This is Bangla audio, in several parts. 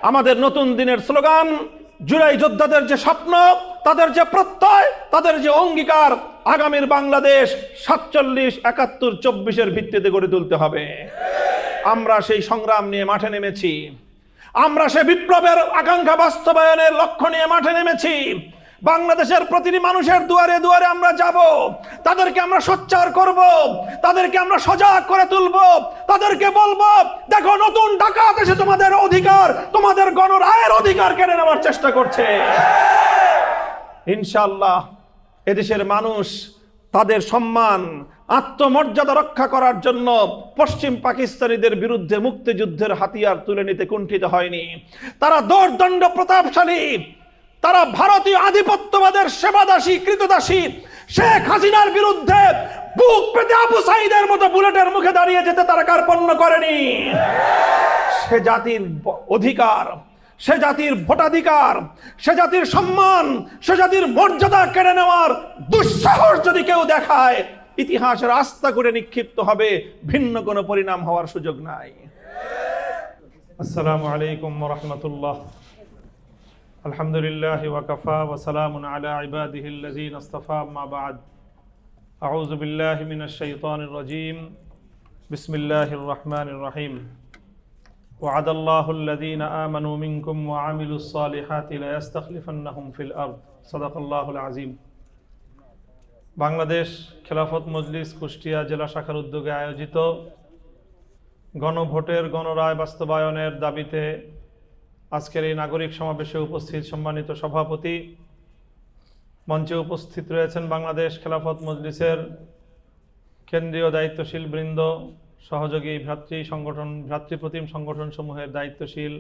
আমাদের নতুন দিনের স্লোগান, জুলাই যোদ্ধাদের যে স্বপ্ন, তাদের যে প্রত্যয়, তাদের যে অঙ্গীকার, আগামীর বাংলাদেশ 47, 71, 24-এর ভিত্তিতে গড়ে তুলতে হবে। আমরা সেই সংগ্রাম নিয়ে মাঠে নেমেছি। আমরা সে বিপ্লবের আকাঙ্ক্ষা বাস্তবায়নের লক্ষ্য নিয়ে মাঠে নেমেছি। বাংলাদেশের প্রতিটি মানুষের দুয়ারে দুয়ারে আমরা যাব, তাদেরকে আমরা সোচ্চার করব, তাদেরকে আমরা সজাগ করে তুলব, তাদেরকে বলবো, দেখো নতুন ডাকাত এসে তোমাদের অধিকার, তোমাদের গণরায়ের অধিকার কেড়ে নেওয়ার চেষ্টা করছে। ইনশাআল্লাহ এদেশের মানুষ তাদের সম্মান, আত্মমর্যাদা রক্ষা করার জন্য পশ্চিম পাকিস্তানিদের বিরুদ্ধে মুক্তিযুদ্ধের হাতিয়ার তুলে নিতে কুণ্ঠিত হয়নি। তারা দোর্দণ্ড প্রতাপশালী, তারা ভারতীয় আধিপত্যবাদের সেবাদাসী, কৃতদাসী শেখ হাসিনার বিরুদ্ধে বুক পেতে আবু সাইদের মতো বুলেটের মুখে দাঁড়িয়ে যেতে তারা কার্পণ্য করেনি। সে জাতির অধিকার, সে জাতির ভোটাধিকার, সে জাতির সম্মান, সে জাতির মর্যাদা কেড়ে নেওয়ার দুঃসাহস যদি কেউ দেখায়, ইতিহাসের আস্থা করে নিক্ষিপ্ত হবে, ভিন্ন কোনো পরিণাম হওয়ার সুযোগ নাই। আসসালামু আলাইকুম ওয়া রাহমাতুল্লাহ। আলহামদুলিল্লাহি ওয়া কাফা ওয়া সালামুন আলা ইবাদিহিল্লাযীনা ইসতাফা, আম্মা বা'দ। আউযু বিল্লাহি মিনাশ শাইতানির রাজীম। বিসমিল্লাহির রাহমানির রহিম। ওয়া'আদাল্লাহুল্লাযীনা আমানু মিনকুম ওয়া আমিলুস সালিহাতি লা ইস্তাখলিফান্নাহুম ফিল আরদ। সাদাকাল্লাহুল আযীম। বাংলাদেশ খেলাফত মজলিস কুষ্টিয়া জেলা শাখার উদ্যোগে আয়োজিত গণভোটের গণরায় বাস্তবায়নের দাবিতে আজকের এই নাগরিক সমাবেশে উপস্থিত সম্মানিত সভাপতি, মঞ্চে উপস্থিত রয়েছেন বাংলাদেশ খেলাফত মজলিসের কেন্দ্রীয় দায়িত্বশীল বৃন্দ, সহযোগী ভ্রাতৃপ্রতিম সংগঠন সমূহের দায়িত্বশীল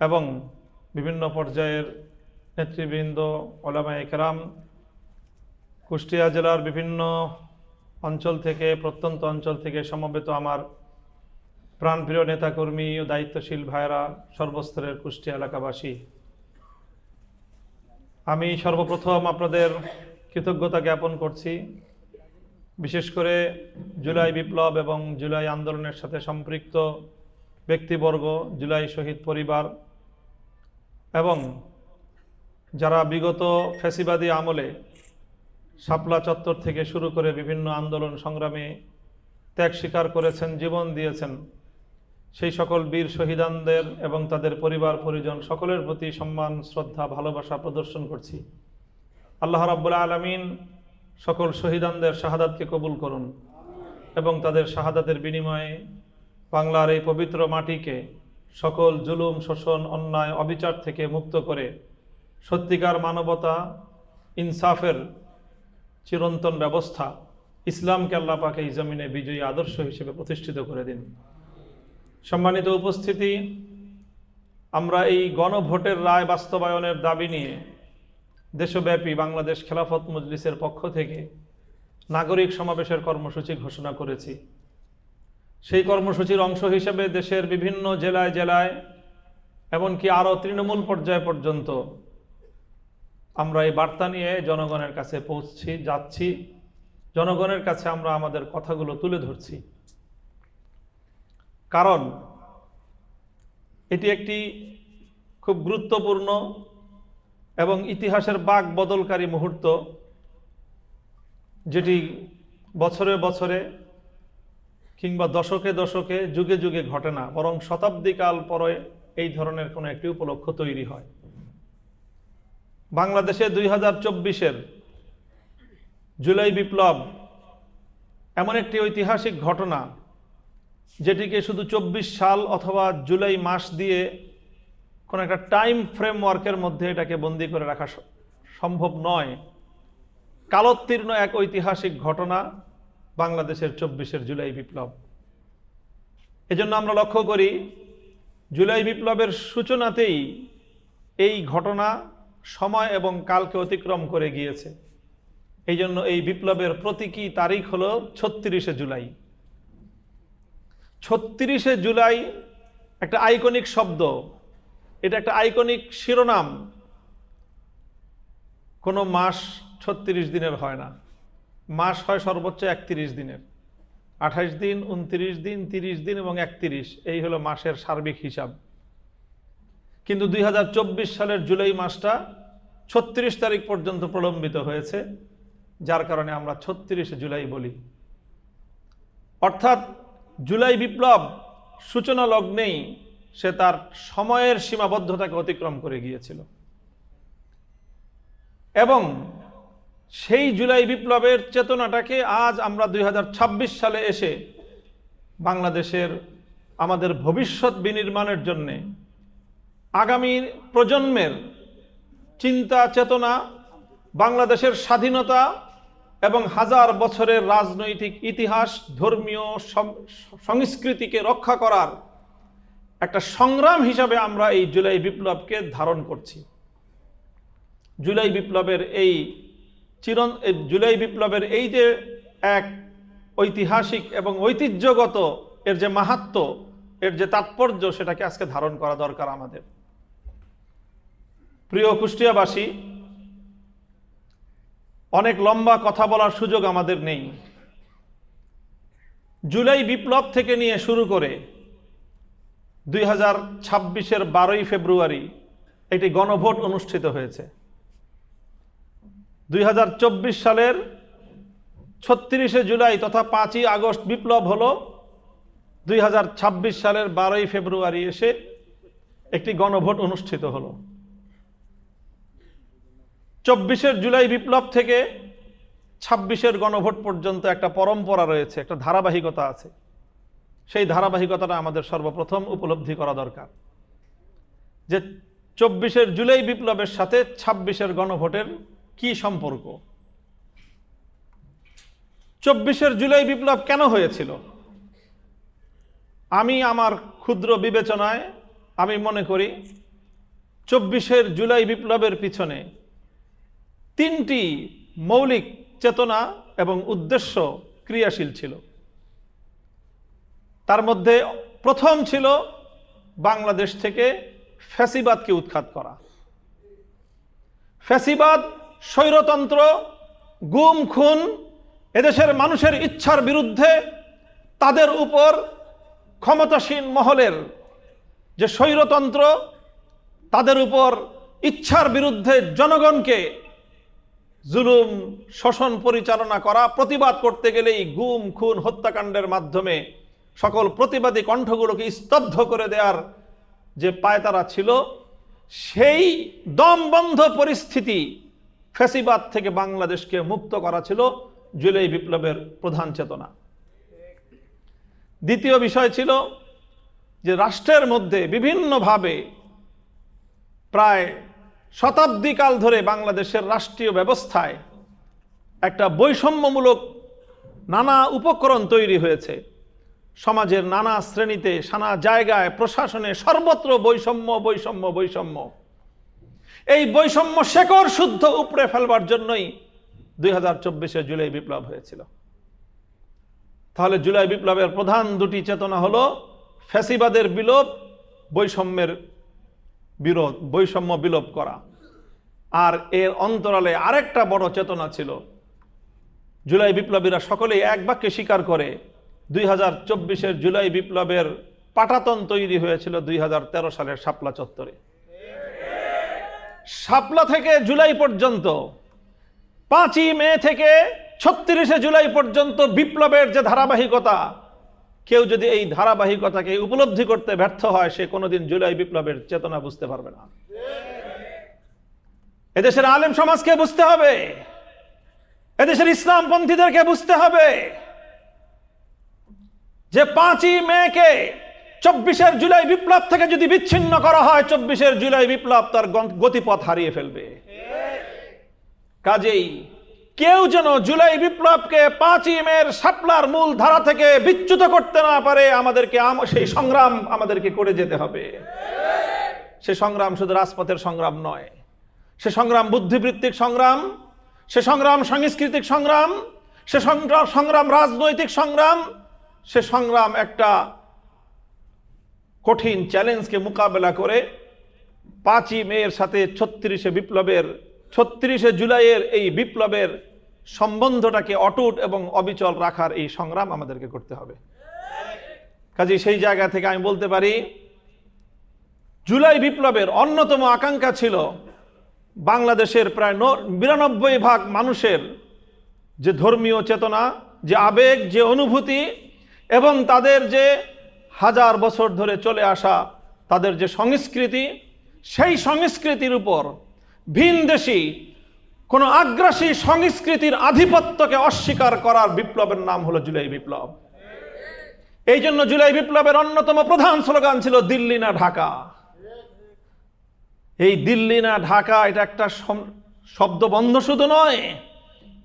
এবং বিভিন্ন পর্যায়ের নেতৃবৃন্দ, ওলামায়ে কেরাম, কুষ্টিয়া জেলার বিভিন্ন অঞ্চল থেকে, প্রত্যন্ত অঞ্চল থেকে সমবেত আমার প্রাণপ্রিয় নেতাকর্মী ও দায়িত্বশীল ভাইরা, সর্বস্তরের কুষ্টিয়া এলাকাবাসী, আমি সর্বপ্রথম আপনাদের কৃতজ্ঞতা জ্ঞাপন করছি। বিশেষ করে জুলাই বিপ্লব এবং জুলাই আন্দোলনের সাথে সম্পৃক্ত ব্যক্তিবর্গ, জুলাই শহীদ পরিবার এবং যারা বিগত ফ্যাসিবাদী আমলে শাপলা চত্বর থেকে শুরু করে বিভিন্ন আন্দোলন সংগ্রামে ত্যাগ স্বীকার করেছেন, জীবন দিয়েছেন, সেই সকল বীর শহীদানদের এবং তাদের পরিবার পরিজন সকলের প্রতি সম্মান, শ্রদ্ধা, ভালোবাসা প্রদর্শন করছি। আল্লাহ রাব্বুল আলামিন সকল শহীদানদের শাহাদাতকে কবুল করুন এবং তাদের শাহাদাতের বিনিময়ে বাংলার এই পবিত্র মাটিকে সকল জুলুম, শোষণ, অন্যায়, অবিচার থেকে মুক্ত করে সত্যিকার মানবতা, ইনসাফের চিরন্তন ব্যবস্থা ইসলামকে আল্লাহ পাক এই জমিনে বিজয়ী আদর্শ হিসেবে প্রতিষ্ঠিত করে দিন। সম্মানিত উপস্থিতি, আমরা এই গণভোটের রায় বাস্তবায়নের দাবি নিয়ে দেশব্যাপী বাংলাদেশ খেলাফত মজলিসের পক্ষ থেকে নাগরিক সমাবেশের কর্মসূচি ঘোষণা করেছি। সেই কর্মসূচির অংশ হিসেবে দেশের বিভিন্ন জেলায় জেলায় এমনকি আরও তৃণমূল পর্যায় পর্যন্ত আমরা এই বার্তা নিয়ে জনগণের কাছে যাচ্ছি, জনগণের কাছে আমরা আমাদের কথাগুলো তুলে ধরছি। কারণ এটি একটি খুব গুরুত্বপূর্ণ এবং ইতিহাসের বাঁক বদলকারী মুহূর্ত, যেটি বছরে বছরে কিংবা দশকে দশকে, যুগে যুগে ঘটে না, বরং শতাব্দীকাল পরে এই ধরনের কোনো একটি উপলক্ষ তৈরি হয়। বাংলাদেশে 2024-এর জুলাই বিপ্লব এমন একটি ঐতিহাসিক ঘটনা, যেটিকে শুধু 24 সাল অথবা জুলাই মাস দিয়ে কোনো একটা টাইম ফ্রেমওয়ার্কের মধ্যে এটাকে বন্দী করে রাখা সম্ভব নয়। কালোত্তীর্ণ এক ঐতিহাসিক ঘটনা বাংলাদেশের 24-এর জুলাই বিপ্লব। এজন্য আমরা লক্ষ্য করি জুলাই বিপ্লবের সূচনাতেই এই ঘটনা সময় এবং কালকে অতিক্রম করে গিয়েছে। এই জন্য এই বিপ্লবের প্রতীকী তারিখ হলো 36শে জুলাই। 36শে জুলাই একটা আইকনিক শব্দ, এটা একটা আইকনিক শিরোনাম। কোনো মাস 36 দিনের হয় না, মাস হয় সর্বোচ্চ 31 দিনের। 28 দিন, 29 দিন, 30 দিন এবং 31, এই হলো মাসের সার্বিক হিসাব। কিন্তু 2024 সালের জুলাই মাসটা 36 তারিখ পর্যন্ত প্রলম্বিত হয়েছে, যার কারণে আমরা 36শে জুলাই বলি। অর্থাৎ জুলাই বিপ্লব সূচনা লগ্নেই সে তার সময়ের সীমাবদ্ধতাকে অতিক্রম করে গিয়েছিল এবং সেই জুলাই বিপ্লবের চেতনাটাকে আজ আমরা 2026 সালে এসে বাংলাদেশের আমাদের ভবিষ্যৎ বিনির্মাণের জন্যে আগামী প্রজন্মের চিন্তা চেতনা, বাংলাদেশের স্বাধীনতা এবং হাজার বছরের রাজনৈতিক ইতিহাস, ধর্মীয় সংস্কৃতিকে রক্ষা করার একটা সংগ্রাম হিসাবে আমরা এই জুলাই বিপ্লবকে ধারণ করছি। জুলাই বিপ্লবের এই যে এক ঐতিহাসিক এবং ঐতিহ্যগত এর যে মাহাত্ম্য, এর যে তাৎপর্য, সেটাকে আজকে ধারণ করা দরকার আমাদের। প্রিয় কুষ্টিয়াবাসী, অনেক লম্বা কথা বলার সুযোগ আমাদের নেই। জুলাই বিপ্লব থেকে নিয়ে শুরু করে 2026-এর 12ই ফেব্রুয়ারি একটি গণভোট অনুষ্ঠিত হয়েছে। 2024 সালের 36শে জুলাই তথা 5ই আগস্ট বিপ্লব হলো, 2026 সালের 12ই ফেব্রুয়ারি এসে একটি গণভোট অনুষ্ঠিত হলো। 24-এর জুলাই বিপ্লব থেকে 26-এর গণভোট পর্যন্ত একটা পরম্পরা রয়েছে, একটা ধারাবাহিকতা আছে। সেই ধারাবাহিকতাটা আমাদের সর্বপ্রথম উপলব্ধি করা দরকার যে 24-এর জুলাই বিপ্লবের সাথে 26-এর গণভোটের কি সম্পর্ক। 24-এর জুলাই বিপ্লব কেন হয়েছিল? আমি আমার ক্ষুদ্র বিবেচনায় আমি মনে করি 24-এর জুলাই বিপ্লবের পিছনে 3টি মৌলিক চেতনা এবং উদ্দেশ্য ক্রিয়াশীল ছিল। তার মধ্যে প্রথম ছিল বাংলাদেশ থেকে ফ্যাসিবাদকে উৎখাত করা। ফ্যাসিবাদ, স্বৈরতন্ত্র, গুম খুন, এদেশের মানুষের ইচ্ছার বিরুদ্ধে তাদের উপর ক্ষমতাসীন মহলের যে স্বৈরতন্ত্র, তাদের উপর ইচ্ছার বিরুদ্ধে জনগণকে জুলুম, শোষণ পরিচালনা করা, প্রতিবাদ করতে গেলেই গুম খুন হত্যাকাণ্ডের মাধ্যমে সকল প্রতিবাদী কণ্ঠগুলোকে স্তব্ধ করে দেওয়ার যে পায়তারা ছিল, সেই দমবন্ধ পরিস্থিতি ফ্যাসিবাদ থেকে বাংলাদেশকে মুক্ত করা ছিল জুলাই বিপ্লবের প্রধান চেতনা। দ্বিতীয় বিষয় ছিল যে রাষ্ট্রের মধ্যে বিভিন্নভাবে প্রায় শতাব্দীকাল ধরে বাংলাদেশের রাষ্ট্রীয় ব্যবস্থায় একটা বৈষম্যমূলক নানা উপকরণ তৈরি হয়েছে। সমাজের নানা শ্রেণীতে, নানা জায়গায়, প্রশাসনে সর্বত্র বৈষম্য বৈষম্য বৈষম্য। এই বৈষম্য শেকড় শুদ্ধ উপড়ে ফেলবার জন্যই 2024-এর জুলাই বিপ্লব হয়েছিল। তাহলে জুলাই বিপ্লবের প্রধান দুটি চেতনা হলো ফ্যাসিবাদের বিলোপ, বৈষম্যের বিরোধ, বৈষম্য বিলোপ করা। আর এর অন্তরালে আরেকটা বড় চেতনা ছিল, জুলাই বিপ্লবীরা সকলেই এক বাক্যে স্বীকার করে 2024-এর জুলাই বিপ্লবের পাটাতন তৈরি হয়েছিল 2013 সালের শাপলা চত্বরে। শাপলা থেকে জুলাই পর্যন্ত, 5ই মে থেকে 36শে জুলাই পর্যন্ত বিপ্লবের যে ধারাবাহিকতা, কেউ যদি এই ধারাবাহিকতাকে উপলব্ধি করতে ব্যর্থ হয়, সে কোনোদিন জুলাই বিপ্লবের চেতনা বুঝতে পারবে না। এদেশের আলেম সমাজকে বুঝতে হবে, এদেশের ইসলামপন্থীদেরকে বুঝতে হবে যে 5ই মেকে 24-এর জুলাই বিপ্লব থেকে যদি বিচ্ছিন্ন করা হয়, 24-এর জুলাই বিপ্লব তার গতিপথ হারিয়ে ফেলবে। কাজেই কেউ যেন জুলাই বিপ্লবকে 5ই মের শাপলার মূল ধারা থেকে বিচ্যুত করতে না পারে, আমাদেরকে সেই সংগ্রাম আমাদেরকে করে যেতে হবে। সে সংগ্রাম শুধু রাজপথের সংগ্রাম নয়, সে সংগ্রাম বুদ্ধিবৃত্তিক সংগ্রাম, সে সংগ্রাম সাংস্কৃতিক সংগ্রাম, সে সংগ্রাম রাজনৈতিক সংগ্রাম, সে সংগ্রাম একটা কঠিন চ্যালেঞ্জকে মোকাবেলা করে 5ই মের সাথে 36শে জুলাইয়ের এই বিপ্লবের সম্বন্ধটাকে অটুট এবং অবিচল রাখার এই সংগ্রাম আমাদেরকে করতে হবে। কাজে সেই জায়গা থেকে আমি বলতে পারি জুলাই বিপ্লবের অন্যতম আকাঙ্ক্ষা ছিল বাংলাদেশের প্রায় 92% মানুষের যে ধর্মীয় চেতনা, যে আবেগ, যে অনুভূতি এবং তাদের যে হাজার বছর ধরে চলে আসা তাদের যে সংস্কৃতি, সেই সংস্কৃতির উপর ভিনদেশী কোনো আগ্রাসী সংস্কৃতির আধিপত্যকে অস্বীকার করার বিপ্লবের নাম হলো জুলাই বিপ্লব। এই জন্য জুলাই বিপ্লবের অন্যতম প্রধান স্লোগান ছিল দিল্লি না ঢাকা। এই দিল্লি না ঢাকা এটা একটা শব্দবন্ধ শুধু নয়,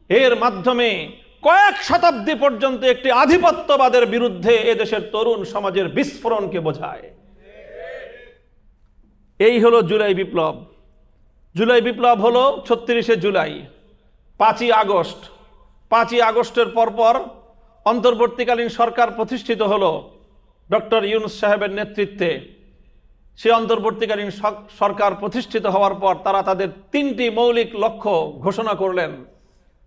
এর মাধ্যমে কয়েক শতাব্দী পর্যন্ত একটি আধিপত্যবাদের বিরুদ্ধে এদেশের তরুণ সমাজের বিস্ফোরণকে বোঝায়। এই হলো জুলাই বিপ্লব। জুলাই বিপ্লব হলো 36শে জুলাই। 5ই আগস্ট, 5ই আগস্টের পরপর অন্তর্বর্তীকালীন সরকার প্রতিষ্ঠিত হলো ডক্টর ইউনূস সাহেবের নেতৃত্বে। সে অন্তর্বর্তীকালীন সরকার প্রতিষ্ঠিত হওয়ার পর তারা তাদের 3টি মৌলিক লক্ষ্য ঘোষণা করলেন,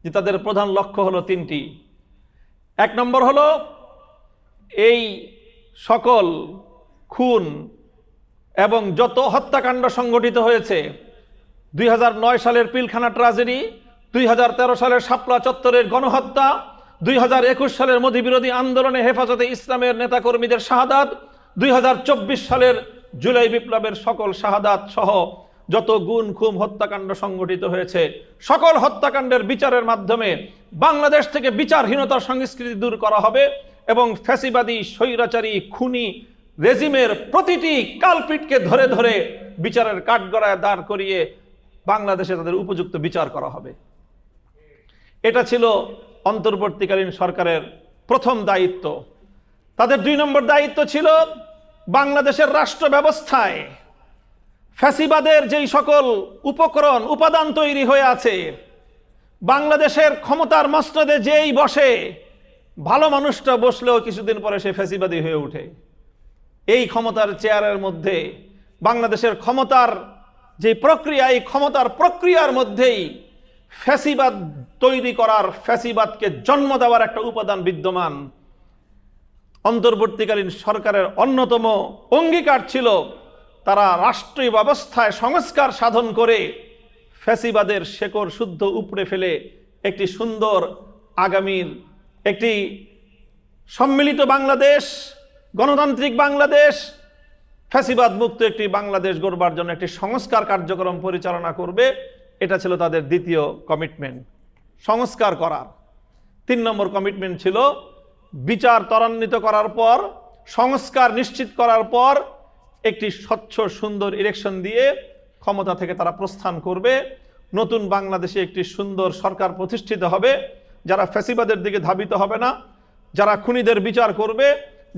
যে তাদের প্রধান লক্ষ্য হলো 3টি। 1 নম্বর হলো এই সকল খুন এবং যত হত্যাকাণ্ড সংগঠিত হয়েছে, 2009 সালের পিলখানা ট্র্যাজেডি, 2013 সালের শাপলা চত্বরের গণহত্যা, 2021 সালের মোদিবিরোধী আন্দোলনে হেফাজতে ইসলামের নেতাকর্মীদের শাহাদাত, 2024 সালের জুলাই বিপ্লবের সকল শাহাদাত সহ যত গুম খুন হত্যাকাণ্ড সংগঠিত হয়েছে, সকল হত্যাকাণ্ডের বিচারের মাধ্যমে বাংলাদেশ থেকে বিচারহীনতার সংস্কৃতি দূর করা হবে এবং ফ্যাসিবাদী স্বৈরাচারী খুনি রেজিমের প্রতিটি কালপিটকে ধরে ধরে বিচারের কাঠগড়ায় দাঁড় করিয়ে বাংলাদেশে তাদের উপযুক্ত বিচার করা হবে। এটা ছিল অন্তর্বর্তীকালীন সরকারের প্রথম দায়িত্ব। তাদের 2 নম্বর দায়িত্ব ছিল বাংলাদেশের রাষ্ট্র ব্যবস্থায় ফ্যাসিবাদের যেই সকল উপকরণ উপাদান তৈরি হয়ে আছে, বাংলাদেশের ক্ষমতার মসনদে যেই বসে, ভালো মানুষটা বসলেও কিছুদিন পরে সে ফ্যাসিবাদী হয়ে ওঠে। এই ক্ষমতার চেয়ারের মধ্যে বাংলাদেশের ক্ষমতার যে প্রক্রিয়া, এই ক্ষমতার প্রক্রিয়ার মধ্যেই ফ্যাসিবাদ তৈরি করার, ফ্যাসিবাদকে জন্ম দেওয়ার একটা উপাদান বিদ্যমান। অন্তর্বর্তীকালীন সরকারের অন্যতম অঙ্গীকার ছিল তারা রাষ্ট্রীয় ব্যবস্থায় সংস্কার সাধন করে ফ্যাসিবাদের শেকড় শুদ্ধ উপড়ে ফেলে একটি সুন্দর আগামীর, একটি সম্মিলিত বাংলাদেশ, গণতান্ত্রিক বাংলাদেশ, ফ্যাসিবাদ মুক্ত একটি বাংলাদেশ গড়বার জন্য একটি সংস্কার কার্যক্রম পরিচালনা করবে। এটা ছিল তাদের দ্বিতীয় কমিটমেন্ট, সংস্কার করার। 3 নম্বর কমিটমেন্ট ছিল বিচার ত্বরান্বিত করার পর, সংস্কার নিশ্চিত করার পর একটি স্বচ্ছ সুন্দর ইলেকশন দিয়ে ক্ষমতা থেকে তারা প্রস্থান করবে। নতুন বাংলাদেশে একটি সুন্দর সরকার প্রতিষ্ঠিত হবে, যারা ফ্যাসিবাদের দিকে ধাবিত হবে না, যারা খুনিদের বিচার করবে,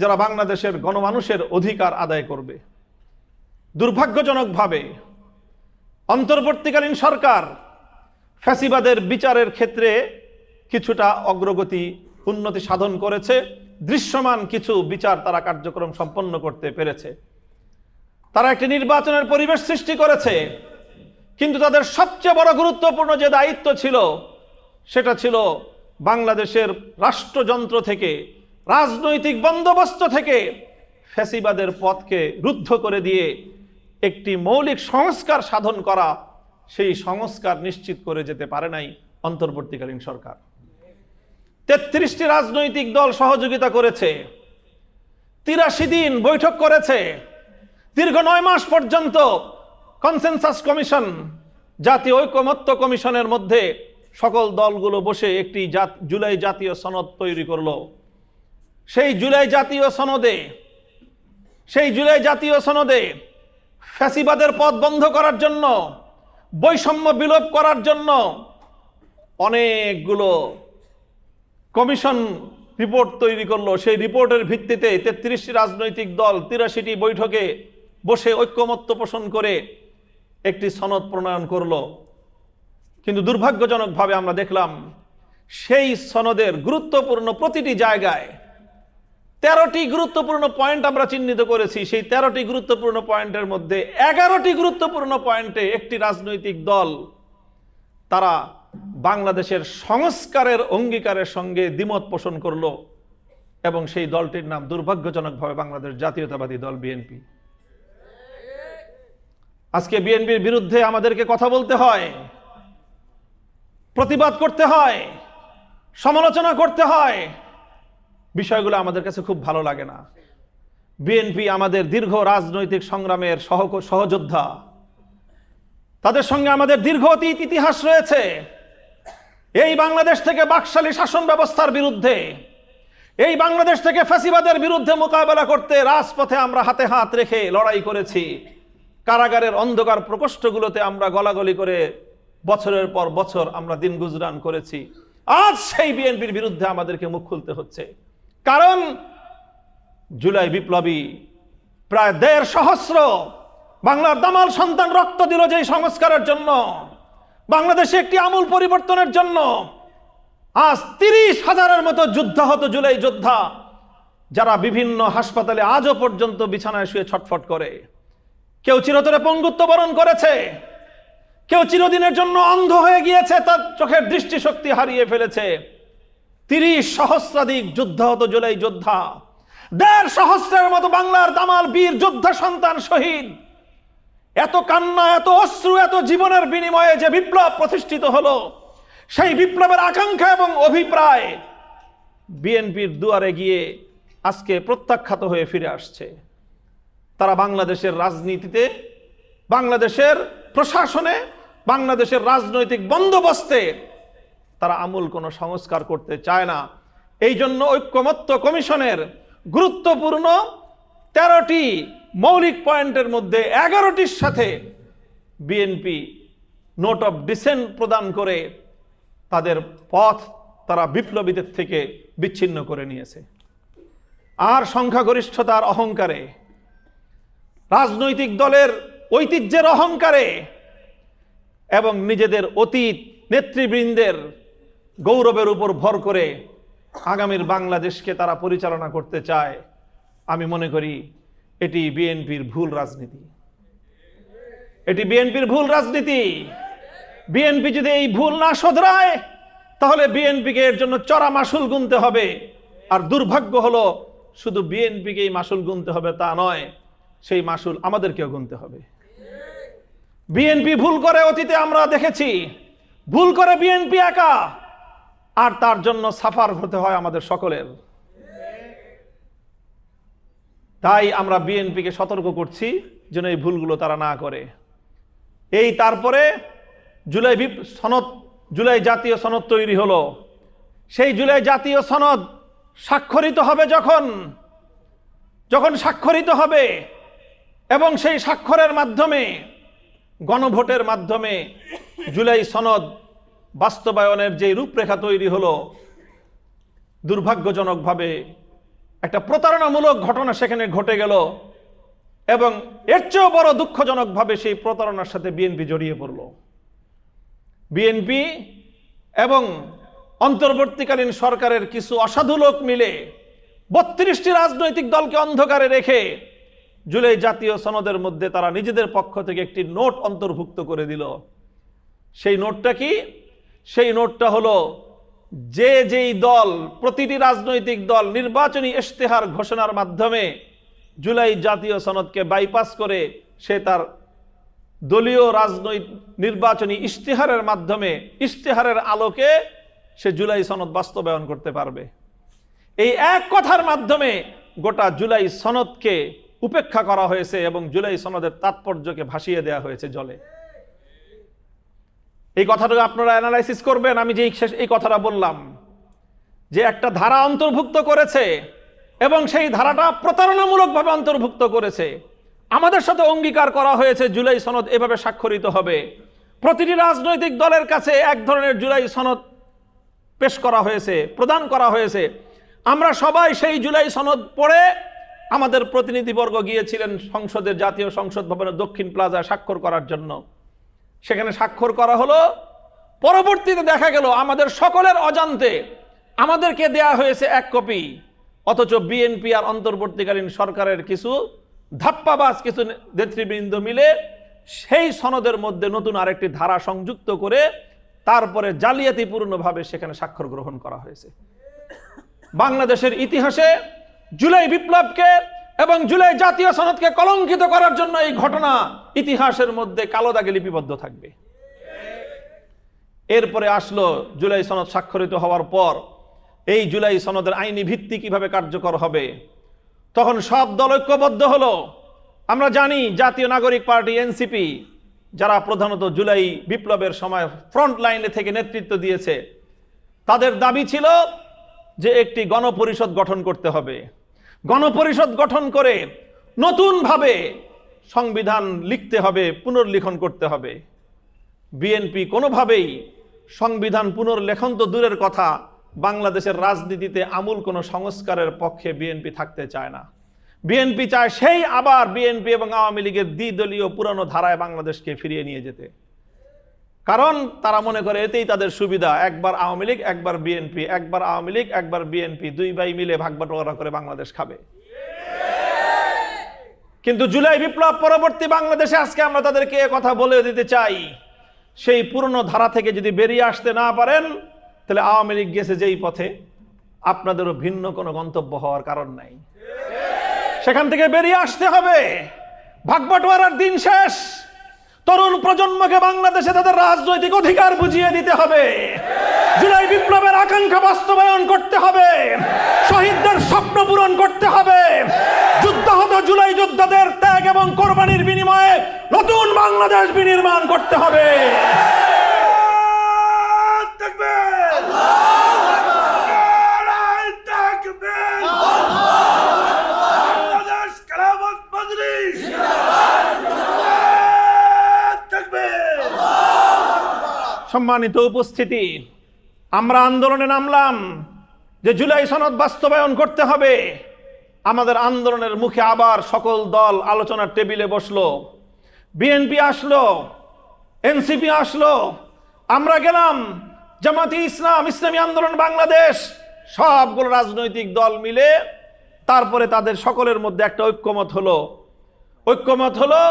যারা বাংলাদেশের গণমানুষের অধিকার আদায় করবে। দুর্ভাগ্যজনকভাবে অন্তর্বর্তীকালীন সরকার ফ্যাসিবাদের বিচারের ক্ষেত্রে কিছুটা অগ্রগতি, উন্নতি সাধন করেছে। দৃশ্যমান কিছু বিচার তারা কার্যক্রম সম্পন্ন করতে পেরেছে। তারা একটি নির্বাচনের পরিবেশ সৃষ্টি করেছে, কিন্তু তাদের সবচেয়ে বড় গুরুত্বপূর্ণ যে দায়িত্ব ছিল, সেটা ছিল বাংলাদেশের রাষ্ট্রযন্ত্র থেকে, রাজনৈতিক বন্দোবস্ত থেকে ফ্যাসিবাদের পথকে রুদ্ধ করে দিয়ে একটি মৌলিক সংস্কার সাধন করা। সেই সংস্কার নিশ্চিত করে যেতে পারে নাই অন্তর্বর্তীকালীন সরকার। 33টি রাজনৈতিক দল সহযোগিতা করেছে, 83 দিন বৈঠক করেছে, দীর্ঘ 9 মাস পর্যন্ত কনসেনসাস কমিশন, জাতীয় ঐকমত্য কমিশনের মধ্যে সকল দলগুলো বসে একটি জুলাই জাতীয় সনদ তৈরি করলো। সেই জুলাই জাতীয় সনদে ফ্যাসিবাদের পথ বন্ধ করার জন্য, বৈষম্য বিলোপ করার জন্য অনেকগুলো কমিশন রিপোর্ট তৈরি করলো। সেই রিপোর্টের ভিত্তিতে 33টি রাজনৈতিক দল 83টি বৈঠকে বসে ঐক্যমত্য পোষণ করে একটি সনদ প্রণয়ন করলো। কিন্তু দুর্ভাগ্যজনকভাবে আমরা দেখলাম সেই সনদের গুরুত্বপূর্ণ প্রতিটি জায়গায় 13টি গুরুত্বপূর্ণ পয়েন্ট আমরা চিহ্নিত করেছি। সেই 13টি গুরুত্বপূর্ণ পয়েন্টের মধ্যে 11টি গুরুত্বপূর্ণ পয়েন্টে একটি রাজনৈতিক দল তারা বাংলাদেশের সংস্কারের অঙ্গীকারের সঙ্গে দ্বিমত পোষণ করলো, এবং সেই দলটির নাম দুর্ভাগ্যজনকভাবে বাংলাদেশ জাতীয়তাবাদী দল, বিএনপি। আজকে বিএনপির বিরুদ্ধে আমাদেরকে কথা বলতে হয়, প্রতিবাদ করতে হয়, সমালোচনা করতে হয়, বিষয়গুলো আমাদের কাছে খুব ভালো লাগে না। বিএনপি আমাদের দীর্ঘ রাজনৈতিক সংগ্রামের সহযোদ্ধা, তাদের সঙ্গে আমাদের দীর্ঘ অতীত ইতিহাস রয়েছে। এই বাংলাদেশ থেকে বাকশালী শাসন ব্যবস্থার বিরুদ্ধে, এই বাংলাদেশ থেকে ফ্যাসিবাদের বিরুদ্ধে মোকাবেলা করতে রাজপথে আমরা হাতে হাত রেখে লড়াই করেছি। কারাগারের অন্ধকার প্রকোষ্ঠগুলোতে আমরা গলাগলি করে বছরের পর বছর আমরা দিন গুজরান করেছি। আজ সেই বিএনপির বিরুদ্ধে আমাদেরকে মুখ খুলতে হচ্ছে, কারণ জুলাই বিপ্লবী প্রায় ১.৫ সহস্র বাংলার দামাল সন্তান রক্ত দিল যেই সংস্কারের জন্য, বাংলাদেশে একটি আমূল পরিবর্তনের জন্য। আজ ৩০,০০০-এর মতো যুদ্ধাহত জুলাই যোদ্ধা, যারা বিভিন্ন হাসপাতালে আজও পর্যন্ত বিছানায় শুয়ে ছটফট করে। কেউ চিরতরে পঙ্গুত্ব বরণ করেছে, কেউ চিরদিনের জন্য অন্ধ হয়ে গিয়েছে, তার চোখের দৃষ্টিশক্তি হারিয়ে ফেলেছে। ৩০ সহস্রাধিক যুদ্ধাহত জুলাই যোদ্ধা, ১.৫ সহস্রের মতো বাংলার দামাল বীর যোদ্ধা সন্তান শহীদ। এত কান্না, এত অশ্রু, এত জীবনের বিনিময়ে যে বিপ্লব প্রতিষ্ঠিত হলো, সেই বিপ্লবের আকাঙ্ক্ষা এবং অভিপ্রায় বিএনপির দুয়ারে গিয়ে আজকে প্রত্যাখ্যাত হয়ে ফিরে আসছে। তারা বাংলাদেশের রাজনীতিতে, বাংলাদেশের প্রশাসনে, বাংলাদেশের রাজনৈতিক বন্দোবস্তে তারা আমূল কোনো সংস্কার করতে চায় না। এই জন্য ঐক্যমত্য কমিশনের গুরুত্বপূর্ণ ১৩টি মৌলিক পয়েন্টের মধ্যে ১১টির সাথে বিএনপি নোট অফ ডিসেন্ট প্রদান করে তাদের পথ তারা বিপ্লবীদের থেকে বিচ্ছিন্ন করে নিয়েছে। আর সংখ্যাগরিষ্ঠতার অহংকারে, রাজনৈতিক দলের ঐতিহ্যের অহংকারে এবং নিজেদের অতীত নেতৃবৃন্দের গৌরবের উপর ভর করে আগামীর বাংলাদেশকে তারা পরিচালনা করতে চায়। আমি মনে করি এটি বিএনপির ভুল রাজনীতি, এটি বিএনপির ভুল রাজনীতি। বিএনপি যদি এই ভুল না শোধরায়, তাহলে বিএনপিকে এর জন্য চড়া মাসুল গুনতে হবে। আর দুর্ভাগ্য হলো, শুধু বিএনপিকেই মাসুল গুনতে হবে তা নয়, সেই মাসুল আমাদেরকেও গুনতে হবে। বিএনপি ভুল করে অতীতে আমরা দেখেছি, ভুল করে বিএনপি একা, আর তার জন্য সাফার হতে হয় আমাদের সকলের। তাই আমরা বিএনপিকে সতর্ক করছি যেন এই ভুলগুলো তারা না করে। এই তারপরে জুলাই জাতীয় সনদ তৈরি হলো। সেই জুলাই জাতীয় সনদ স্বাক্ষরিত হবে যখন স্বাক্ষরিত হবে এবং সেই স্বাক্ষরের মাধ্যমে, গণভোটের মাধ্যমে জুলাই সনদ বাস্তবায়নের যে রূপরেখা তৈরি হলো, দুর্ভাগ্যজনকভাবে একটা প্রতারণামূলক ঘটনা সেখানে ঘটে গেল এবং এর চেয়েও বড় দুঃখজনকভাবে সেই প্রতারণার সাথে বিএনপি জড়িয়ে পড়ল। বিএনপি এবং অন্তর্বর্তীকালীন সরকারের কিছু অসাধু লোক মিলে ৩২টি রাজনৈতিক দলকে অন্ধকারে রেখে জুলাই জাতীয় সনদের মধ্যে তারা নিজেদের পক্ষ থেকে একটি নোট অন্তর্ভুক্ত করে দিল। সেই নোটটা কি? সেই নোটটা হলো, যেই দল, প্রতিটি রাজনৈতিক দল নির্বাচনী ইশতেহার ঘোষণার মাধ্যমে জুলাই জাতীয় সনদকে বাইপাস করে সে তার দলীয় নির্বাচনী ইশতেহারের মাধ্যমে, ইশতেহারের আলোকে সে জুলাই সনদ বাস্তবায়ন করতে পারবে। এই এক কথার মাধ্যমে গোটা জুলাই সনদকে উপেক্ষা করা হয়েছে এবং জুলাই সনদের তাৎপর্যকে ভাসিয়ে দেওয়া হয়েছে জলে। এই কথাটা আপনারা অ্যানালাইসিস করবেন। আমি যে এই কথাটা বললাম, যে একটা ধারা অন্তর্ভুক্ত করেছে এবং সেই ধারাটা প্রতারণামূলকভাবে অন্তর্ভুক্ত করেছে। আমাদের সাথে অঙ্গীকার করা হয়েছে জুলাই সনদ এভাবে স্বাক্ষরিত হবে। প্রতিটি রাজনৈতিক দলের কাছে এক ধরনের জুলাই সনদ পেশ করা হয়েছে, প্রদান করা হয়েছে। আমরা সবাই সেই জুলাই সনদ পড়ে আমাদের প্রতিনিধিবর্গ গিয়েছিলেন সংসদের, জাতীয় সংসদ ভবনের দক্ষিণ প্লাজায় স্বাক্ষর করার জন্য। সেখানে স্বাক্ষর করা হলো। পরবর্তীতে দেখা গেল আমাদের সকলের অজান্তে আমাদেরকে দেয়া হয়েছে এক কপি, অথচ বিএনপি আর অন্তর্বর্তীকালীন সরকারের কিছু ধাপ্পাবাজ কিছু নেতৃবৃন্দ মিলে সেই সনদের মধ্যে নতুন আরেকটি ধারা সংযুক্ত করে তারপরে জালিয়াতিপূর্ণভাবে সেখানে স্বাক্ষর গ্রহণ করা হয়েছে। বাংলাদেশের ইতিহাসে জুলাই বিপ্লবকে এবং জুলাই জাতীয় সনদকে কলঙ্কিত করার জন্য এই ঘটনা ইতিহাসের মধ্যে কালো দাগে লিপিবদ্ধ থাকবে। এরপরে আসলো জুলাই সনদ স্বাক্ষরিত হওয়ার পর এই জুলাই সনদের আইনি ভিত্তি কিভাবে কার্যকর হবে, তখন সব দল ঐক্যবদ্ধ হলো। আমরা জানি জাতীয় নাগরিক পার্টি এনসিপি, যারা প্রধানত জুলাই বিপ্লবের সময় ফ্রন্ট লাইনে থেকে নেতৃত্ব দিয়েছে, তাদের দাবি ছিল যে একটি গণপরিষদ গঠন করতে হবে। গণপরিষদ গঠন করে নতুনভাবে সংবিধান লিখতে হবে, পুনর্লিখন করতে হবে। বিএনপি কোনোভাবেই সংবিধান পুনর্লেখন তো দূরের কথা, বাংলাদেশের রাজনীতিতে আমূল কোনো সংস্কারের পক্ষে বিএনপি থাকতে চায় না। বিএনপি চায় সেই আবার বিএনপি এবং আওয়ামী লীগের দ্বিদলীয় পুরানো ধারায় বাংলাদেশকে ফিরিয়ে নিয়ে যেতে। কারণ তারা মনে করে এতেই তাদের সুবিধা, একবার আওয়ামী লীগ একবার বিএনপি, একবার আওয়ামী লীগ একবার বিএনপি, দুই ভাই মিলে ভাগ বাটোয়ারা করে বাংলাদেশ খাবে। কিন্তু জুলাই বিপ্লব পরবর্তী বাংলাদেশে আজকে আমরা তাদেরকে কথা বলে দিতে চাই, সেই পুরনো ধারা থেকে যদি বেরিয়ে আসতে না পারেন, তাহলে আওয়ামী লীগ গেছে যেই পথে, আপনাদেরও ভিন্ন কোনো গন্তব্য হওয়ার কারণ নাই। সেখান থেকে বেরিয়ে আসতে হবে। ভাগ বাটোয়ারার দিন শেষ। তরুণ প্রজন্মকে বাংলাদেশে তাদের রাজনৈতিক অধিকার বুঝিয়ে দিতে হবে। জুলাই বিপ্লবের আকাঙ্ক্ষা বাস্তবায়ন করতে হবে। শহীদদের স্বপ্ন পূরণ করতে হবে। যুদ্ধাহত জুলাই যোদ্ধাদের ত্যাগ এবং কোরবানির বিনিময়ে নতুন বাংলাদেশ বিনির্মাণ করতে হবে। সম্মানিত উপস্থিতি, আমরা আন্দোলনে নামলাম যে জুলাই সনদ বাস্তবায়ন করতে হবে। আমাদের আন্দোলনের মুখে আবার সকল দল আলোচনার টেবিলে বসলো। বিএনপি আসলো, এনসিপি আসলো, আমরা গেলাম, জামাতে ইসলাম, ইসলামী আন্দোলন বাংলাদেশ, সবগুলো রাজনৈতিক দল মিলে তারপরে তাদের সকলের মধ্যে একটা ঐক্যমত হলো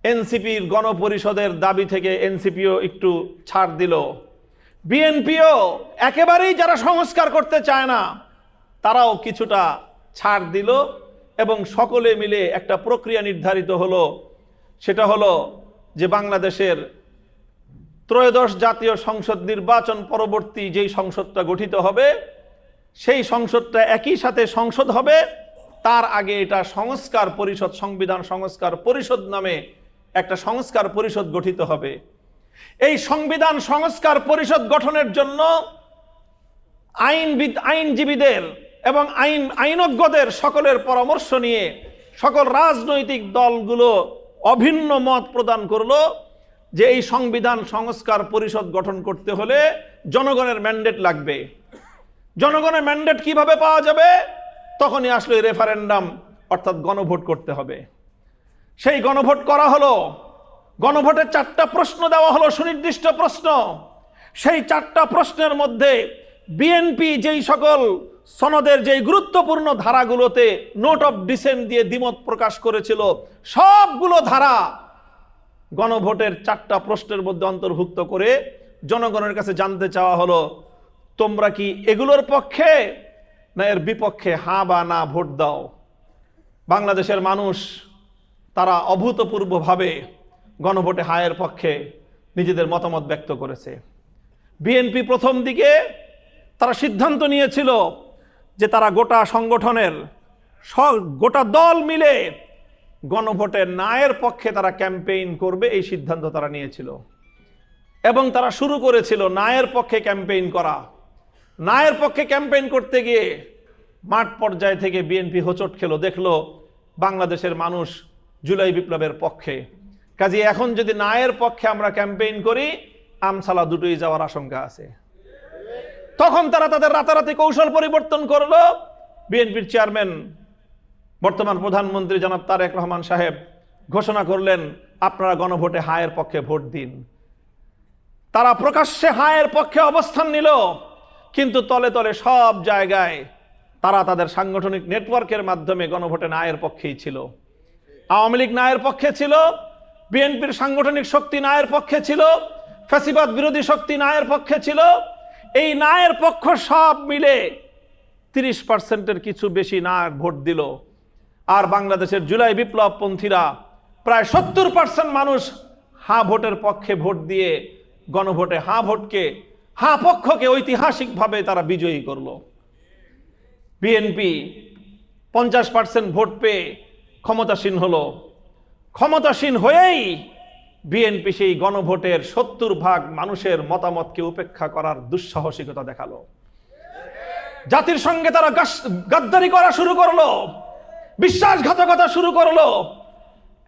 এনসিপির গণপরিষদের দাবি থেকে এনসিপিও একটু ছাড় দিল। বিএনপিও একেবারেই যারা সংস্কার করতে চায় না তারাও কিছুটা ছাড় দিল এবং সকলে মিলে একটা প্রক্রিয়া নির্ধারিত হলো। সেটা হলো যে বাংলাদেশের ত্রয়োদশ জাতীয় সংসদ নির্বাচন পরবর্তী যেই সংসদটা গঠিত হবে, সেই সংসদটা একই সাথে সংসদ হবে। তার আগে এটা সংস্কার পরিষদ, সংবিধান সংস্কার পরিষদ নামে একটা সংস্কার পরিষদ গঠিত হবে। এই সংবিধান সংস্কার পরিষদ গঠনের জন্য আইনজীবীদের এবং আইনজ্ঞদের সকলের পরামর্শ নিয়ে সকল রাজনৈতিক দলগুলো অভিন্ন মত প্রদান করলো যে এই সংবিধান সংস্কার পরিষদ গঠন করতে হলে জনগণের ম্যান্ডেট লাগবে। জনগণের ম্যান্ডেট কিভাবে পাওয়া যাবে? তখনই আসলে রেফারেন্ডাম অর্থাৎ গণভোট করতে হবে। সেই গণভোট করা হলো। গণভোটের 4টা প্রশ্ন দেওয়া হলো, সুনির্দিষ্ট প্রশ্ন। সেই 4টা প্রশ্নের মধ্যে বিএনপি যেই সকল সনদের যেই গুরুত্বপূর্ণ ধারাগুলোতে নোট অফ ডিসেন্ট দিয়ে দ্বিমত প্রকাশ করেছিল, সবগুলো ধারা গণভোটের 4টা প্রশ্নের মধ্যে অন্তর্ভুক্ত করে জনগণের কাছে জানতে চাওয়া হলো, তোমরা কি এগুলোর পক্ষে না এর বিপক্ষে হ্যাঁ বা না ভোট দাও। বাংলাদেশের মানুষ তারা অভূতপূর্বভাবে গণভোটে হায়ের পক্ষে নিজেদের মতামত ব্যক্ত করেছে। বিএনপি প্রথম দিকে তারা সিদ্ধান্ত নিয়েছিল যে তারা গোটা সংগঠনের গোটা দল মিলে গণভোটের নায়ের পক্ষে তারা ক্যাম্পেইন করবে, এই সিদ্ধান্ত তারা নিয়েছিল এবং তারা শুরু করেছিল নায়ের পক্ষে ক্যাম্পেইন করা। নায়ের পক্ষে ক্যাম্পেইন করতে গিয়ে মাঠ পর্যায় থেকে বিএনপি হোঁচট খেলো, দেখলো বাংলাদেশের মানুষ জুলাই বিপ্লবের পক্ষে। কাজে এখন যদি নায়ের পক্ষে আমরা ক্যাম্পেইন করি, আমসালা দুটোই যাওয়ার আশঙ্কা আছে। তখন তারা তাদের রাতারাতি কৌশল পরিবর্তন করলো। বিএনপির চেয়ারম্যান বর্তমান প্রধানমন্ত্রী জনাব তারেক রহমান সাহেব ঘোষণা করলেন, আপনারা গণভোটে হায়ের পক্ষে ভোট দিন। তারা প্রকাশ্যে হায়ের পক্ষে অবস্থান নিল, কিন্তু তলে তলে সব জায়গায় তারা তাদের সাংগঠনিক নেটওয়ার্কের মাধ্যমে গণভোটে নায়ের পক্ষেই ছিল। আওয়ামী লীগ নায়ের পক্ষে ছিল, বিএনপির সাংগঠনিক শক্তি নায়ের পক্ষে ছিল, ফ্যাসিবাদ বিরোধী শক্তি নায়ের পক্ষে ছিল। এই নায়ের পক্ষ সব মিলে 30%-এর কিছু বেশি নায়ের ভোট দিল। আর বাংলাদেশের জুলাই বিপ্লবপন্থীরা প্রায় 70% মানুষ হ্যাঁ ভোটের পক্ষে ভোট দিয়ে গণভোটে হ্যাঁ পক্ষকে ঐতিহাসিকভাবে তারা বিজয়ী করলো। বিএনপি 50% ভোট পেয়ে ক্ষমতাসীন হলো। ক্ষমতাসীন হয়েই বিএনপি সেই গণভোটের 70% মানুষের মতামতকে উপেক্ষা করার দুঃসাহসিকতা দেখালো। জাতির সঙ্গে তারা গাদ্দারি করা শুরু করলো, বিশ্বাসঘাতকতা শুরু করলো,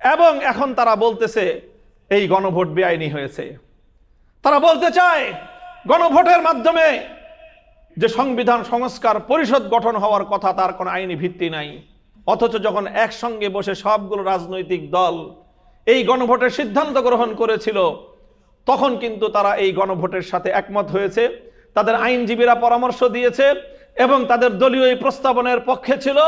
এবং এখন তারা বলতেছে এই গণভোট বেআইনি হয়েছে। তারা বলতে চায় গণভোটের মাধ্যমে যে সংবিধান সংস্কার পরিষদ গঠন হওয়ার কথা তার কোনো আইনি ভিত্তি নাই। অথচ যখন একসঙ্গে বসে সবগুলো রাজনৈতিক দল এই গণভোটের সিদ্ধান্ত গ্রহণ করেছিল, তখন কিন্তু তারা এই গণভোটের সাথে একমত হয়েছে। তাদের আইনজীবীরা পরামর্শ দিয়েছে এবং তাদের দলীয় এই প্রস্তাবনের পক্ষে ছিল।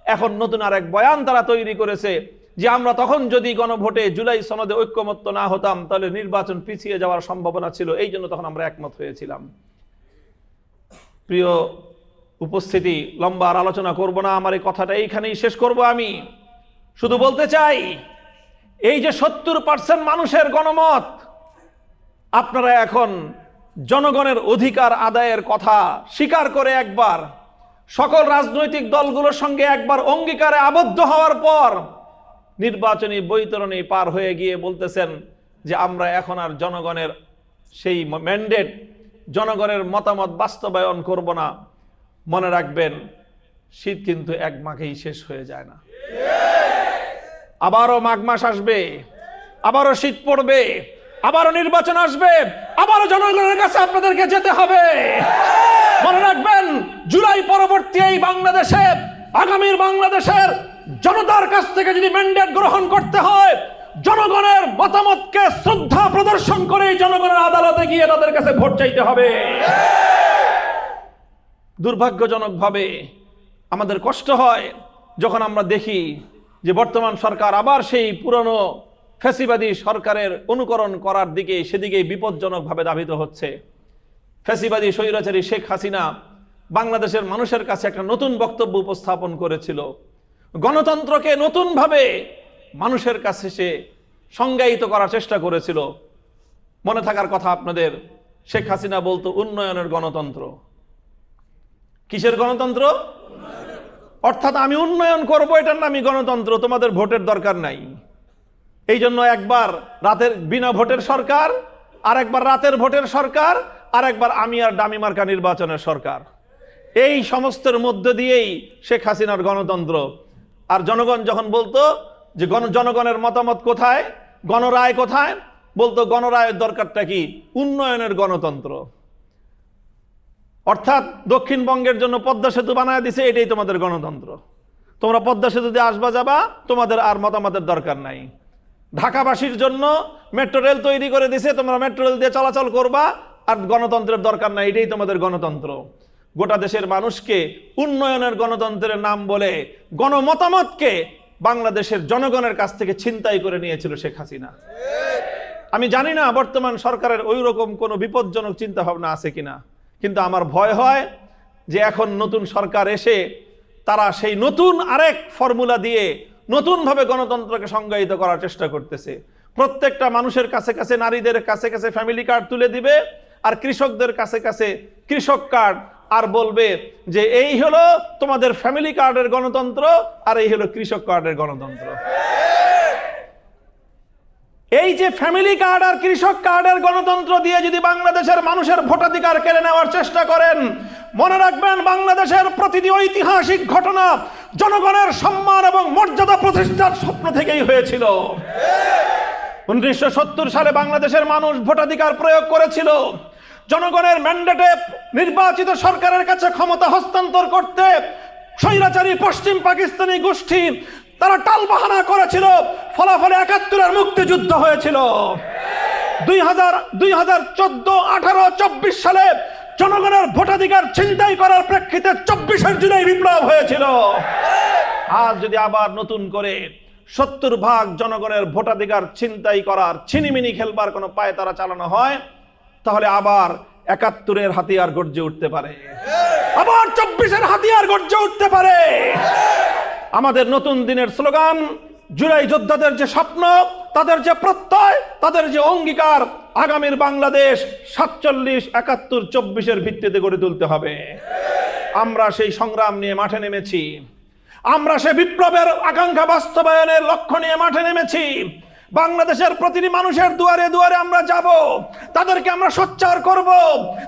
এখন নতুন আরেক বয়ান তারা তৈরি করেছে যে আমরা তখন যদি গণভোটে জুলাই সনদে ঐক্যমত্য না হতাম তাহলে নির্বাচন পিছিয়ে যাওয়ার সম্ভাবনা ছিল, এই জন্য তখন আমরা একমত হয়েছিলাম। প্রিয় উপস্থিতি, লম্বা আর আলোচনা করব না, আমার এই কথাটা এইখানেই শেষ করব। আমি শুধু বলতে চাই এই যে 70% মানুষের গণমত, আপনারা এখন জনগণের অধিকার আদায়ের কথা স্বীকার করে একবার সকল রাজনৈতিক দলগুলোর সঙ্গে একবার অঙ্গীকারে আবদ্ধ হওয়ার পর নির্বাচনী বৈতরণী পার হয়ে গিয়ে বলতেছেন যে আমরা এখন আর জনগণের সেই ম্যান্ডেট, জনগণের মতামত বাস্তবায়ন করব না। মনে রাখবেন, শীত কিন্তু এক মাঘেই শেষ হয়ে যায় না। আবারও মাঘ মাস আসবে, আবারও শীত পড়বে, আবারও নির্বাচন আসবে, আবারও জনগণের কাছে আপনাদেরকে যেতে হবে। মনে রাখবেন, জুলাই পরবর্তী এই বাংলাদেশে, আগামীর বাংলাদেশের জনতার কাছ থেকে যদি ম্যান্ডেট গ্রহণ করতে হয়, জনগণের মতামতকে শ্রদ্ধা প্রদর্শন করে জনগণের আদালতে গিয়ে তাদের কাছে ভোট চাইতে হবে। দুর্ভাগ্যজনকভাবে আমাদের কষ্ট হয় যখন আমরা দেখি যে বর্তমান সরকার আবার সেই পুরনো ফ্যাসিবাদী সরকারের অনুকরণ করার দিকে, সেদিকেই বিপজ্জনকভাবে ধাবিত হচ্ছে। ফ্যাসিবাদী স্বৈরাচারী শেখ হাসিনা বাংলাদেশের মানুষের কাছে একটা নতুন বক্তব্য উপস্থাপন করেছিল। গণতন্ত্রকে নতুনভাবে মানুষের কাছে সে সংজ্ঞায়িত করার চেষ্টা করেছিল। মনে থাকার কথা আপনাদের, শেখ হাসিনা বলতো উন্নয়নের গণতন্ত্র। কিসের গণতন্ত্র? অর্থাৎ আমি উন্নয়ন করবো, এটার নামই গণতন্ত্র, তোমাদের ভোটের দরকার নাই। এই জন্য একবার রাতের বিনা ভোটের সরকার, আর একবার রাতের ভোটের সরকার, আর একবার আমি আর ডামি মার্কা নির্বাচনের সরকার। এই সমস্তের মধ্য দিয়েই শেখ হাসিনার গণতন্ত্র। আর জনগণ যখন বলতো যে জনগণের মতামত কোথায়, গণরায় কোথায়, বলতো গণরায়ের দরকারটা কি? উন্নয়নের গণতন্ত্র। অর্থাৎ দক্ষিণবঙ্গের জন্য পদ্মা সেতু বানায় দিছে, এটাই তোমাদের গণতন্ত্র। তোমরা পদ্মা সেতু দিয়ে আসবা যাবা, তোমাদের আর মতামতের দরকার নাই। ঢাকাবাসীর জন্য মেট্রো রেল তৈরি করে দিছে, তোমরা মেট্রো রেল দিয়ে চলাচল করবা, আর গণতন্ত্রের দরকার নাই, এটাই তোমাদের গণতন্ত্র। গোটা দেশের মানুষকে উন্নয়নের গণতন্ত্রের নাম বলে গণমতামতকে বাংলাদেশের জনগণের কাছ থেকে ছিনতাই করে নিয়েছিল শেখ হাসিনা। আমি জানি না বর্তমান সরকারের ওই রকম কোনো বিপজ্জনক চিন্তা ভাবনা আছে কিনা, কিন্তু আমার ভয় হয় যে এখন নতুন সরকার এসে তারা সেই নতুন আরেক ফর্মুলা দিয়ে নতুনভাবে গণতন্ত্রকে সংজ্ঞায়িত করার চেষ্টা করতেছে। প্রত্যেকটা মানুষের কাছে কাছে, নারীদের কাছে কাছে ফ্যামিলি কার্ড তুলে দিবে, আর কৃষকদের কাছে কাছে কৃষক কার্ড, আর বলবে যে এই হলো তোমাদের ফ্যামিলি কার্ডের গণতন্ত্র, আর এই হলো কৃষক কার্ডের গণতন্ত্র। এই যে ফ্যামিলি কার্ড আর কৃষক কার্ডের গণতন্ত্র দিয়ে যদি বাংলাদেশের মানুষের ভোটাধিকার কেড়ে নেওয়ার চেষ্টা করেন, মনে রাখবেন বাংলাদেশের প্রতিটি ঐতিহাসিক ঘটনা জনগণের সম্মান এবং মর্যাদা প্রতিষ্ঠার স্বপ্ন থেকেই হয়েছিল। 1970 সালে বাংলাদেশের মানুষ ভোটাধিকার প্রয়োগ করেছিল। জনগণের ম্যান্ডেটে নির্বাচিত সরকারের কাছে ক্ষমতা হস্তান্তর করতে স্বৈরাচারী পশ্চিম পাকিস্তানি গোষ্ঠী তারা টালবাহানা করেছিল। ফলাফলে 71-এর মুক্তিযুদ্ধ হয়েছিল। 2014, 18, 24 সালে জনগণের ভোটাধিকার ছিনতাই করার প্রেক্ষিতে 24-এর জুলাই বিপ্লব হয়েছিল। আজ যদি আবার নতুন করে 70% জনগণের ভোটাধিকার ছিনতাই করার, ছিনিমিনি খেলবার কোনো পায়তারা চালানো হয়, তাহলে আবার 71-এর হাতিয়ার গর্জে উঠতে পারে, আবার 24-এর হাতিয়ার গর্জে উঠতে পারে। আমাদের নতুন দিনের স্লোগান, জুলাই যোদ্ধাদের যে স্বপ্ন, তাদের যে প্রত্যয়, তাদের যে অঙ্গীকার, আগামীর বাংলাদেশ 47, 71, 24-এর ভিত্তিতে গড়ে তুলতে হবে। আমরা সেই সংগ্রাম নিয়ে মাঠে নেমেছি। আমরা সেই বিপ্লবের আকাঙ্ক্ষা বাস্তবায়নের লক্ষ্য নিয়ে মাঠে নেমেছি। বাংলাদেশের প্রতিটি মানুষের দুয়ারে দুয়ারে আমরা যাব, তাদেরকে আমরা সোচ্চার করব,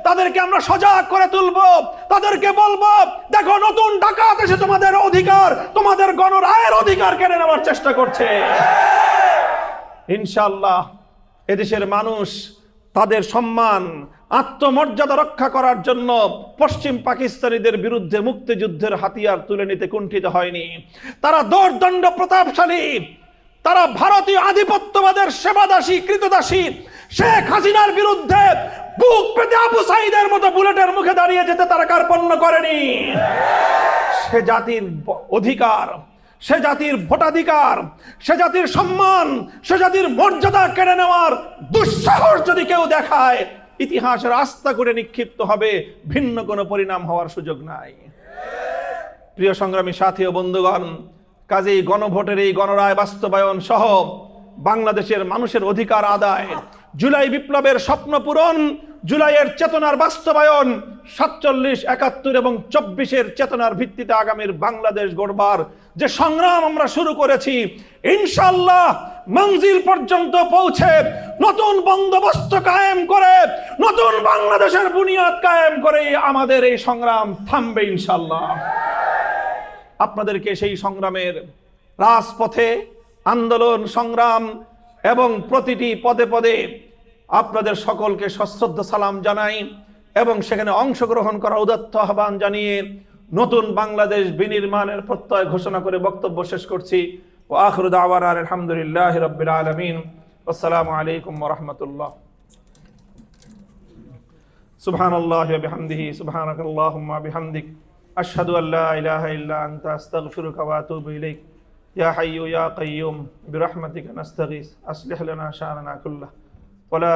তাদেরকে আমরা সজাগ করে তুলব, তাদেরকে বলবো, দেখো নতুন ডাকাত এসে তোমাদের অধিকার, তোমাদের গণরায়ের অধিকার কেড়ে নেওয়ার চেষ্টা করছে। ইনশাআল্লাহ এদেশের মানুষ তাদের সম্মান, আত্মমর্যাদা রক্ষা করার জন্য পশ্চিম পাকিস্তানিদের বিরুদ্ধে মুক্তিযুদ্ধের হাতিয়ার তুলে নিতে কুণ্ঠিত হয়নি। তারা দোর্দণ্ড প্রতাপশালী, তারা ভারতীয় আধিপত্যবাদের সেবাদাসী, কৃতদাসী শেখ হাসিনার বিরুদ্ধে বুক পেতে আবু সাইদের মতো বুলেটের মুখে দাঁড়িয়ে যেতে তারা কার্পণ্য করেনি। সে জাতির অধিকার, সে জাতির ভোটাধিকার, সে জাতির সম্মান, সে জাতির মর্যাদা কেড়ে নেওয়ার দুঃসাহস যদি কেউ দেখায়, ইতিহাসের আস্থা করে নিক্ষিপ্ত হবে, ভিন্ন কোনো পরিণাম হওয়ার সুযোগ নাই। প্রিয় সংগ্রামী সাথী ও বন্ধুগণ, কাজেই গণভোটের এই গণরায় বাস্তবায়ন সহ বাংলাদেশের মানুষের অধিকার আদায়, জুলাই বিপ্লবের স্বপ্ন পূরণ, জুলাইয়ের চেতনার বাস্তবায়ন, 47, 71 এবং 24-এর চেতনার ভিত্তিতে আগামীর বাংলাদেশ গড়বার যে সংগ্রাম আমরা শুরু করেছি, ইনশাআল্লাহ মঞ্জিল পর্যন্ত পৌঁছে নতুন বন্দোবস্ত কায়েম করে, নতুন বাংলাদেশের বুনিয়াদ কায়েম করে আমাদের এই সংগ্রাম থামবে ইনশাআল্লাহ। আপনাদেরকে সেই সংগ্রামের রাজপথে আন্দোলন, সংগ্রাম এবং প্রতিটি পদে পদে আপনাদের সকলকে সশ্রদ্ধ সালাম জানাই এবং সেখানে অংশগ্রহণ করার উদাত্ত আহ্বান জানিয়ে নতুন বাংলাদেশ বিনির্মাণের প্রত্যয় ঘোষণা করে বক্তব্য শেষ করছি। ওয়া আখিরু দাওয়ানা আলহামদুলিল্লাহি রাব্বিল আলামিন। আসসালামু আলাইকুম ওয়া রাহমাতুল্লাহ। সুবহানাল্লাহি ওয়া বিহামদিহি, সুবহানাকাল্লাহুম্মা বিহামদিক, আশহাদু আল্লা ইলাহা ইল্লা আনতা, আস্তাগফিরুকা ওয়া আতুবু ইলাইক। ইয়া হাইয়্যু ইয়া কাইয়্যুম বিরহমাতিকা নাস্তাগীস, আসলিহ লানা শা'নানা কুল্লাহ ওয়া লা